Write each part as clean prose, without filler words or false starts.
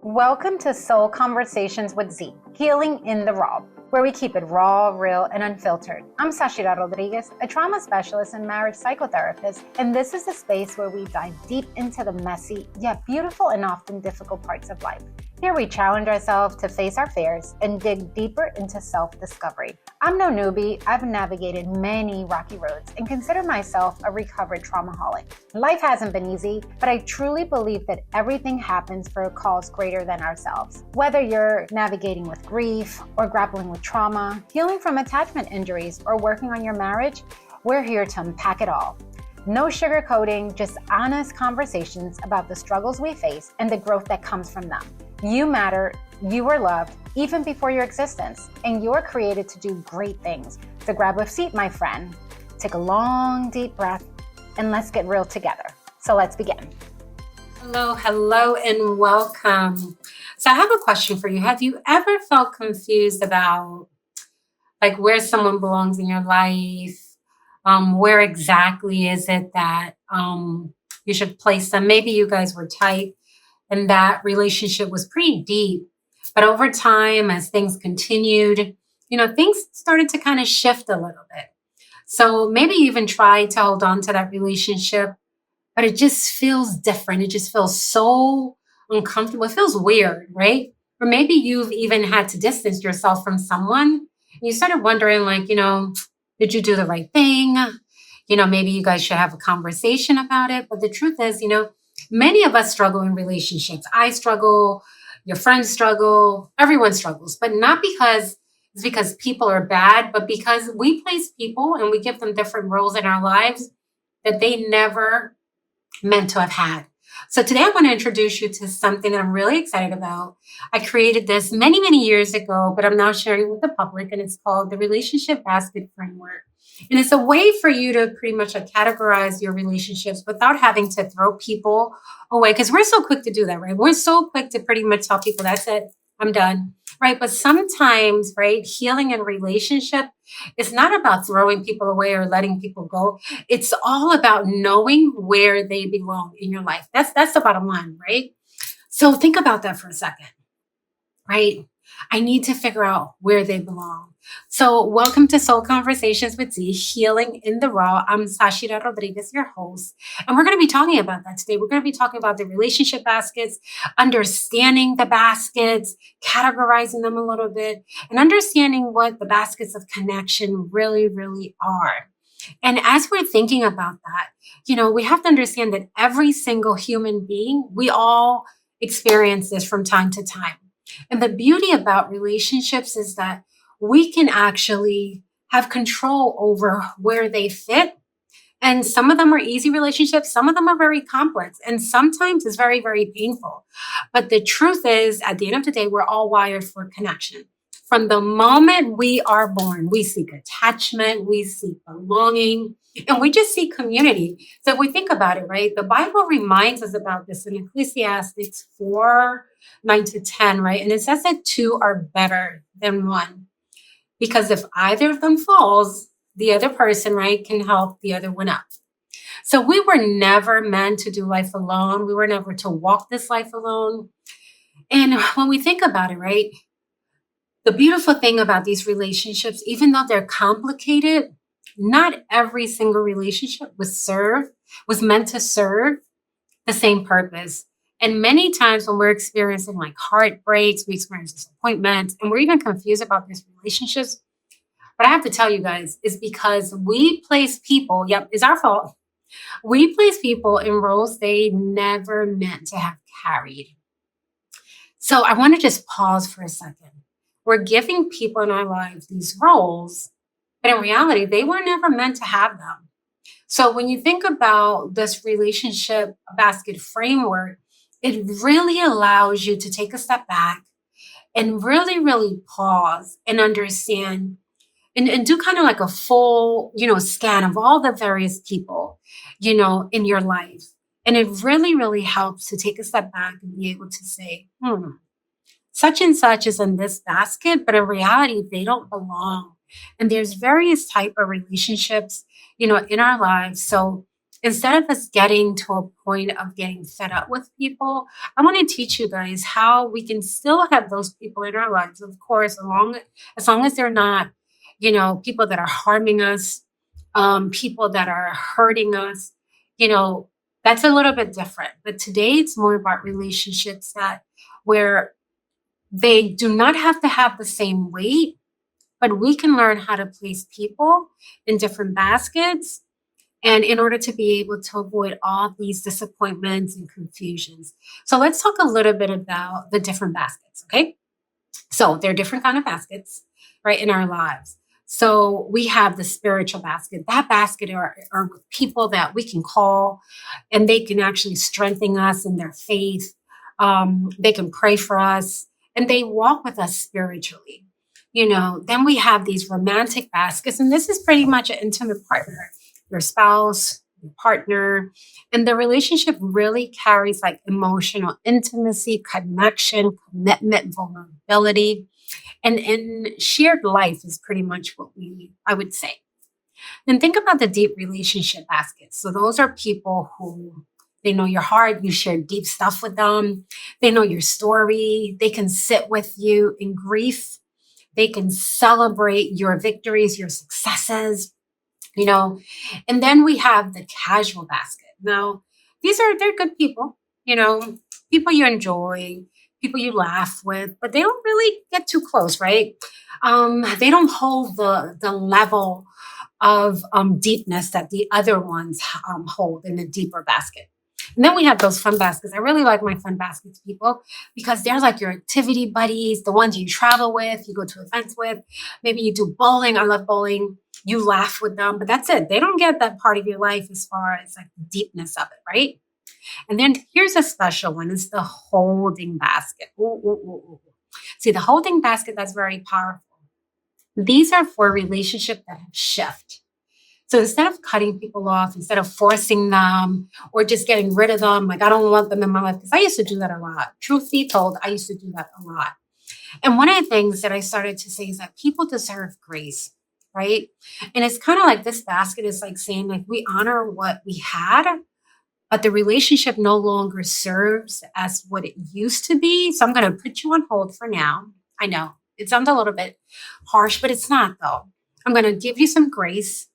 Welcome to Soul Conversations with Z, Healing in the Raw, where we keep it raw, real, and unfiltered. I'm Zachyra Rodriguez, a trauma specialist and marriage psychotherapist, and this is a space where we dive deep into the messy, yet beautiful and often difficult parts of life. Here we challenge ourselves to face our fears and dig deeper into self-discovery. I'm no newbie. I've navigated many rocky roads and consider myself a recovered traumaholic. Life hasn't been easy, but I truly believe that everything happens for a cause greater than ourselves. Whether you're navigating with grief or grappling with trauma, healing from attachment injuries, or working on your marriage, we're here to unpack it all. No sugarcoating, just honest conversations about the struggles we face and the growth that comes from them. You matter, you are loved, even before your existence, and you're created to do great things. So grab a seat, my friend, take a long, deep breath, and let's get real together. So let's begin. Hello, and welcome. So I have a question for you. Have you ever felt confused about where someone belongs in your life? Where exactly is it that you should place them? Maybe you guys were tight and that relationship was pretty deep. But over time, as things continued, things started to kind of shift a little bit. So maybe you even tried to hold on to that relationship, but it just feels different. It just feels so uncomfortable. It feels weird, right? Or maybe you've even had to distance yourself from someone. And you started wondering, did you do the right thing? Maybe you guys should have a conversation about it. But the truth is, many of us struggle in relationships. I struggle, your friends struggle, everyone struggles, but not because it's because people are bad, but because we place people and we give them different roles in our lives that they never meant to have had. So today I want to introduce you to something that I'm really excited about. I created this many, many years ago, but I'm now sharing it with the public, and it's called the Relationship Basket Framework. And it's a way for you to pretty much categorize your relationships without having to throw people away. Because we're so quick to do that, right? We're so quick to pretty much tell people, that's it, I'm done, right? But sometimes, right, healing in relationship is not about throwing people away or letting people go. It's all about knowing where they belong in your life. That's the bottom line, right? So think about that for a second, right? I need to figure out where they belong. So welcome to Soul Conversations with Z, Healing in the Raw. I'm Zachyra Rodriguez, your host. And we're going to be talking about that today. We're going to be talking about the relationship baskets, understanding the baskets, categorizing them a little bit, and understanding what the baskets of connection really, really are. And as we're thinking about that, we have to understand that every single human being, we all experience this from time to time. And the beauty about relationships is that we can actually have control over where they fit. And some of them are easy relationships. Some of them are very complex. And sometimes it's very, very painful. But the truth is, at the end of the day, we're all wired for connection. From the moment we are born, we seek attachment, we seek belonging, and we just seek community. So if we think about it, right, the Bible reminds us about this in Ecclesiastes 4:9-10, right? And it says that two are better than one. Because if either of them falls, the other person, right, can help the other one up. So we were never meant to do life alone. We were never to walk this life alone. And when we think about it, right, the beautiful thing about these relationships, even though they're complicated, not every single relationship was meant to serve the same purpose. And many times when we're experiencing heartbreaks, we experience disappointment, and we're even confused about these relationships. But I have to tell you guys, it's because we place people, it's our fault. We place people in roles they never meant to have carried. So I want to just pause for a second. We're giving people in our lives these roles, but in reality, they were never meant to have them. So when you think about this relationship basket framework, it really allows you to take a step back and really, really pause and understand and do kind of like a full, scan of all the various people, in your life. And it really, really helps to take a step back and be able to say, such and such is in this basket, but in reality, they don't belong. And there's various type of relationships, in our lives. So instead of us getting to a point of getting fed up with people, I want to teach you guys how we can still have those people in our lives, of course, as long as they're not, people that are harming us, people that are hurting us, you know, that's a little bit different. But today it's more about relationships that where they do not have to have the same weight, but we can learn how to place people in different baskets and in order to be able to avoid all these disappointments and confusions. So let's talk a little bit about the different baskets, okay? So there are different kind of baskets, right, in our lives. So we have the spiritual basket. That basket are people that we can call and they can actually strengthen us in their faith. They can pray for us and they walk with us spiritually. Then we have these romantic baskets, and this is pretty much an intimate partner, your spouse, your partner, and the relationship really carries like emotional intimacy, connection, commitment, vulnerability, and shared life is pretty much what I would say. Then think about the deep relationship baskets. So those are people who they know your heart, you share deep stuff with them, they know your story, they can sit with you in grief, they can celebrate your victories, your successes, you know. And then we have the casual basket. Now, they're good people, people you enjoy, people you laugh with, but they don't really get too close, right? They don't hold the level of deepness that the other ones hold in the deeper basket. And then we have those fun baskets. I really like my fun baskets people because they're like your activity buddies, the ones you travel with, you go to events with. Maybe you do bowling. I love bowling. You laugh with them, but that's it. They don't get that part of your life as far as like the deepness of it, right? And then here's a special one. It's the holding basket. Ooh, ooh, ooh, ooh. See, the holding basket, that's very powerful. These are for relationships that have shifted. So instead of cutting people off, instead of forcing them or just getting rid of them, like I don't want them in my life, because I used to do that a lot. Truth be told, I used to do that a lot. And one of the things that I started to say is that people deserve grace, right? And it's kind of like this basket is like saying, like, we honor what we had, but the relationship no longer serves as what it used to be. So I'm going to put you on hold for now. I know it sounds a little bit harsh, but it's not, though. I'm going to give you some grace.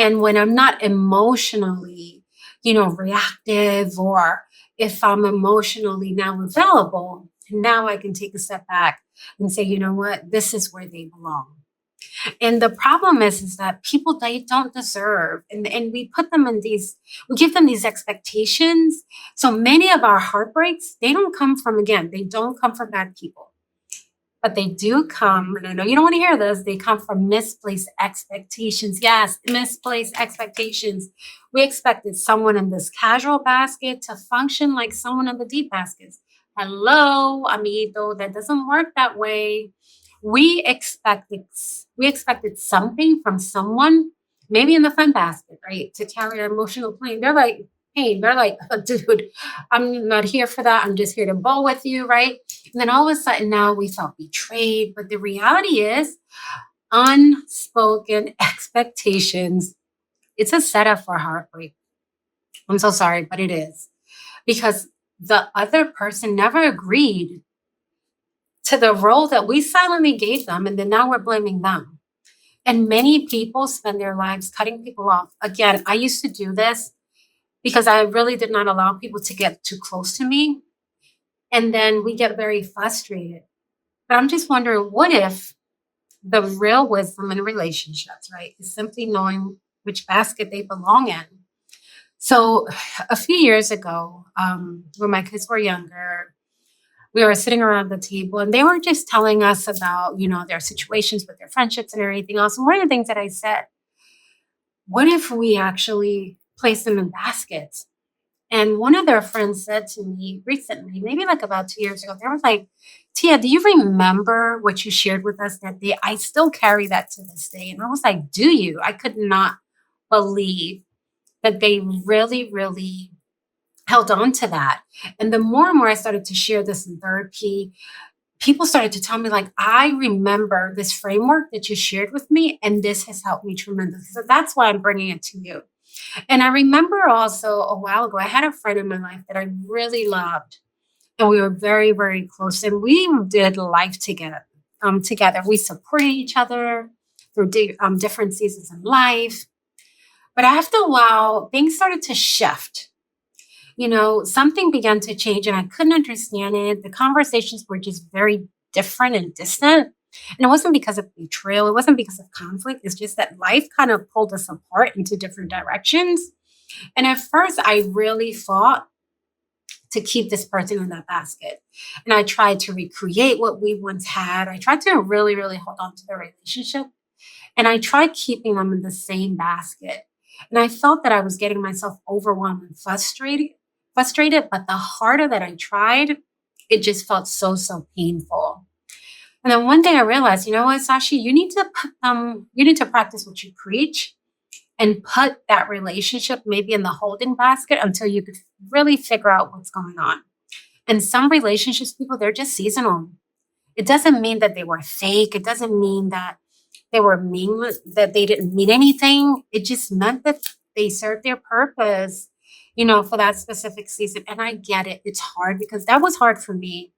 And when I'm not emotionally, reactive, or if I'm emotionally now available, now I can take a step back and say, you know what, this is where they belong. And the problem is that people, they don't deserve, and we put them in we give them these expectations. So many of our heartbreaks, they don't come from bad people. But they do come, and I know you don't want to hear this, they come from misplaced expectations. Yes, misplaced expectations. We expected someone in this casual basket to function like someone in the deep baskets. Hello, amiguito, that doesn't work that way. We expected we expected something from someone, maybe in the fun basket, right? To carry our emotional plane. They're like, oh, dude, I'm not here for that. I'm just here to bowl with you, right? And then all of a sudden now we felt betrayed. But the reality is unspoken expectations. It's a setup for heartbreak. I'm so sorry, but it is. Because the other person never agreed to the role that we silently gave them. And then now we're blaming them. And many people spend their lives cutting people off. Again, I used to do this because I really did not allow people to get too close to me. And then we get very frustrated. But I'm just wondering, what if the real wisdom in relationships, right, is simply knowing which basket they belong in? So a few years ago, when my kids were younger, we were sitting around the table and they were just telling us about, their situations with their friendships and everything else. And one of the things that I said, what if we actually place them in baskets? And one of their friends said to me recently, maybe like about 2 years ago, they were like, Tia, do you remember what you shared with us that day? I still carry that to this day. And I was like, do you? I could not believe that they really, really held on to that. And the more and more I started to share this in therapy, people started to tell me, like, I remember this framework that you shared with me, and this has helped me tremendously. So that's why I'm bringing it to you. And I remember also a while ago, I had a friend in my life that I really loved, and we were very, very close, and we did life together. Together, we supported each other through different seasons in life. But after a while, things started to shift. Something began to change, and I couldn't understand it. The conversations were just very different and distant. And it wasn't because of betrayal, it wasn't because of conflict. It's just that life kind of pulled us apart into different directions. And at first, I really fought to keep this person in that basket. And I tried to recreate what we once had. I tried to really, really hold on to the relationship. And I tried keeping them in the same basket. And I felt that I was getting myself overwhelmed and frustrated. But the harder that I tried, it just felt so, so painful. And then one day I realized, you know what, Sashi, you need to practice what you preach and put that relationship maybe in the holding basket until you could really figure out what's going on. And some relationships, people, they're just seasonal. It doesn't mean that they were fake. It doesn't mean that they were meaningless, that they didn't mean anything. It just meant that they served their purpose, for that specific season. And I get it. It's hard because that was hard for me.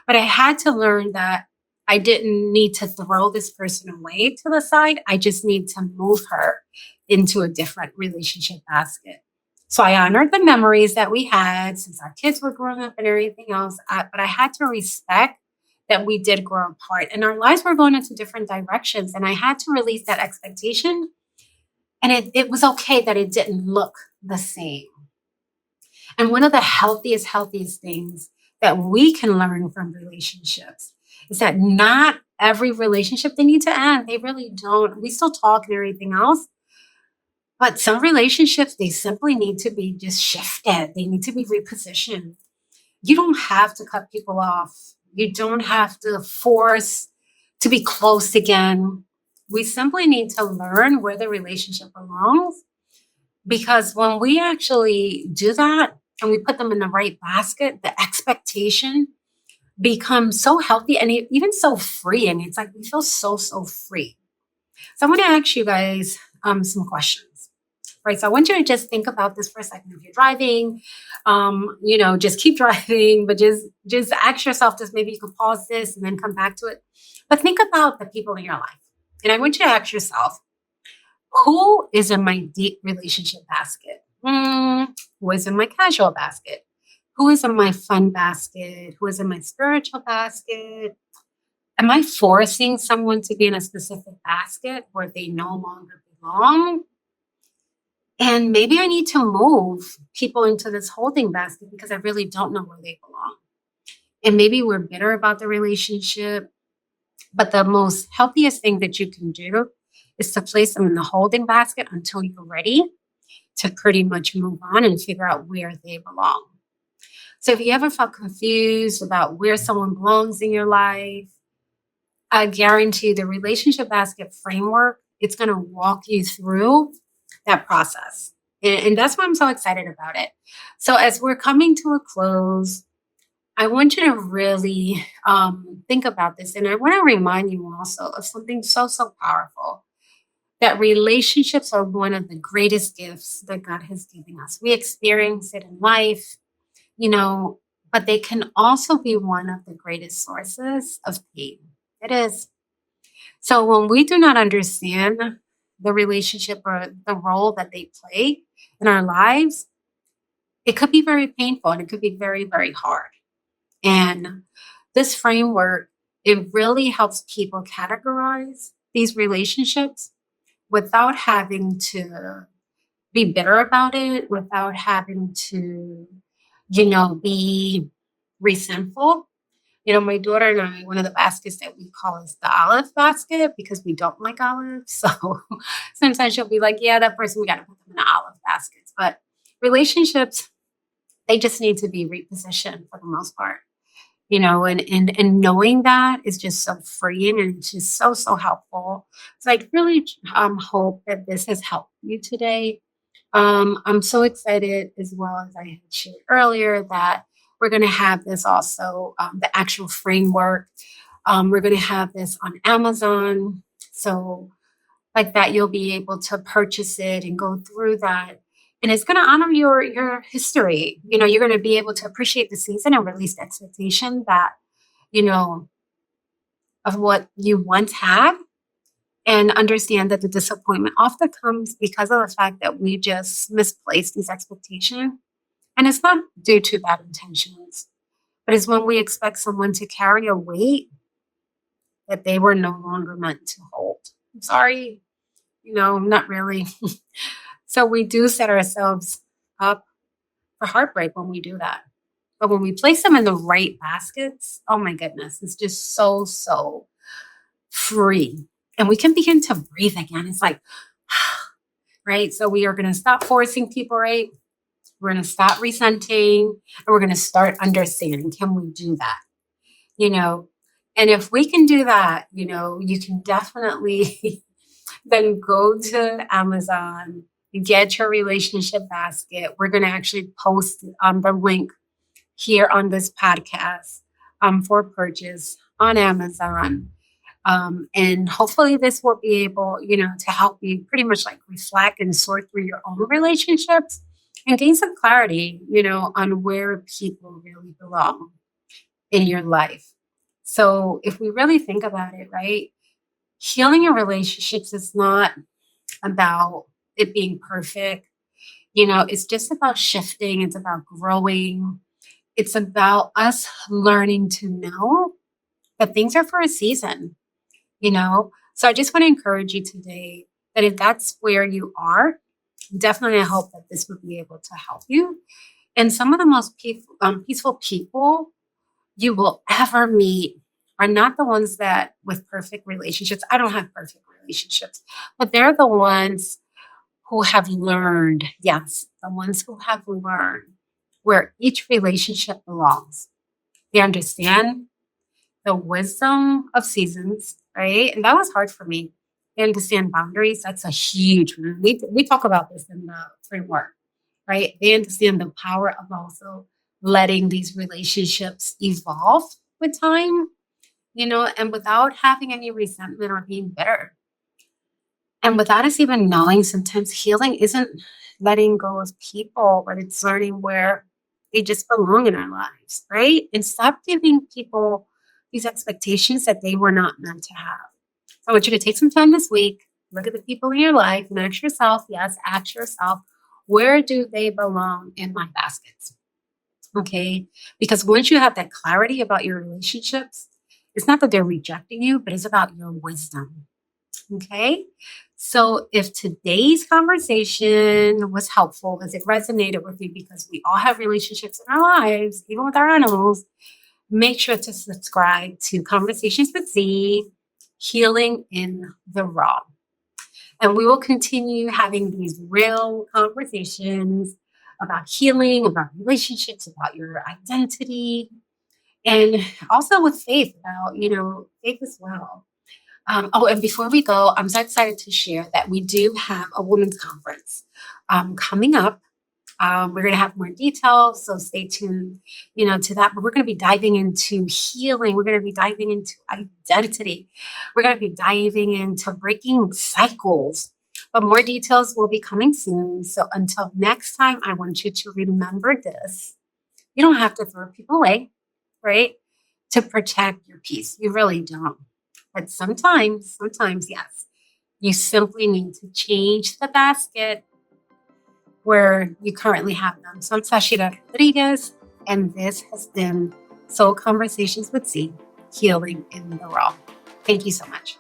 But I had to learn that I didn't need to throw this person away to the side. I just need to move her into a different relationship basket. So I honored the memories that we had since our kids were growing up and everything else. But I had to respect that we did grow apart and our lives were going into different directions. And I had to release that expectation. And it was okay that it didn't look the same. And one of the healthiest things that we can learn from relationships is that not every relationship they need to end. They really don't. We still talk and everything else. But some relationships, they simply need to be just shifted. They need to be repositioned. You don't have to cut people off. You don't have to force to be close again. We simply need to learn where the relationship belongs. Because when we actually do that and we put them in the right basket, the expectation becomes so healthy and even so freeing. It's like we feel so, so free. So I want to ask you guys some questions. Right. So I want you to just think about this for a second. If you're driving, just keep driving, but just ask yourself this. Maybe you can pause this and then come back to it. But think about the people in your life. And I want you to ask yourself, who is in my deep relationship basket? Who is in my casual basket? Who is in my fun basket? Who is in my spiritual basket? Am I forcing someone to be in a specific basket where they no longer belong? And maybe I need to move people into this holding basket because I really don't know where they belong. And maybe we're bitter about the relationship. But the most healthiest thing that you can do is to place them in the holding basket until you're ready to pretty much move on and figure out where they belong. So if you ever felt confused about where someone belongs in your life, I guarantee the relationship basket framework, it's going to walk you through that process. And that's why I'm so excited about it. So as we're coming to a close, I want you to really think about this. And I want to remind you also of something so, so powerful, that relationships are one of the greatest gifts that God has given us. We experience it in life, but they can also be one of the greatest sources of pain. It is. So when we do not understand the relationship or the role that they play in our lives, it could be very painful and it could be very, very hard. And this framework, it really helps people categorize these relationships without having to be bitter about it, without having to, be resentful. My daughter and I, one of the baskets that we call is the olive basket because we don't like olives. So sometimes she'll be like, yeah, that person, we got to put them in the olive baskets. But relationships, they just need to be repositioned for the most part. And knowing that is just so freeing and it's just so, so helpful. So I really hope that this has helped you today. I'm so excited, as well as I had shared earlier, that we're going to have this also, the actual framework. We're going to have this on Amazon. So like that you'll be able to purchase it and go through that. And it's going to honor your history. You're going to be able to appreciate the season and release the expectation that, you know, of what you once had, and understand that the disappointment often comes because of the fact that we just misplaced these expectations. And it's not due to bad intentions, but it's when we expect someone to carry a weight that they were no longer meant to hold. I'm sorry, not really. So we do set ourselves up for heartbreak when we do that. But when we place them in the right baskets, oh my goodness, it's just so, so free. And we can begin to breathe again. It's like, right? So we are going to stop forcing people, right? We're going to stop resenting, and we're going to start understanding. Can we do that? And if we can do that, you can definitely then go to Amazon, get your relationship basket. We're going to actually post the link here on this podcast for purchase on Amazon. And hopefully this will be able, to help you pretty much like reflect and sort through your own relationships and gain some clarity, on where people really belong in your life. So if we really think about it, right, healing in relationships is not about it being perfect. It's just about shifting. It's about growing. It's about us learning to know that things are for a season, So I just want to encourage you today that if that's where you are, definitely I hope that this would be able to help you. And some of the most peaceful people you will ever meet are not the ones that with perfect relationships. I don't have perfect relationships, but they're the ones who have learned, yes, the ones who have learned where each relationship belongs. They understand the wisdom of seasons, right? And that was hard for me. They understand boundaries. That's a huge one. We talk about this in the framework, right? They understand the power of also letting these relationships evolve with time, and without having any resentment or being bitter. And without us even knowing, sometimes healing isn't letting go of people, but it's learning where they just belong in our lives, right? And stop giving people these expectations that they were not meant to have. So I want you to take some time this week, look at the people in your life, and ask yourself, where do they belong in my baskets? Okay? Because once you have that clarity about your relationships, it's not that they're rejecting you, but it's about your wisdom. Okay? So if today's conversation was helpful, as it resonated with you, because we all have relationships in our lives, even with our animals, make sure to subscribe to Conversations with Z, Healing in the Raw. And we will continue having these real conversations about healing, about relationships, about your identity, and also with faith, about, faith as well. And before we go, I'm so excited to share that we do have a women's conference coming up. We're going to have more details, so stay tuned, to that. But we're going to be diving into healing. We're going to be diving into identity. We're going to be diving into breaking cycles. But more details will be coming soon. So until next time, I want you to remember this. You don't have to throw people away, right, to protect your peace. You really don't. But sometimes, yes, you simply need to change the basket where you currently have them. So I'm Zachyra Rodriguez, and this has been Soul Conversations with Z, Healing in the Raw. Thank you so much.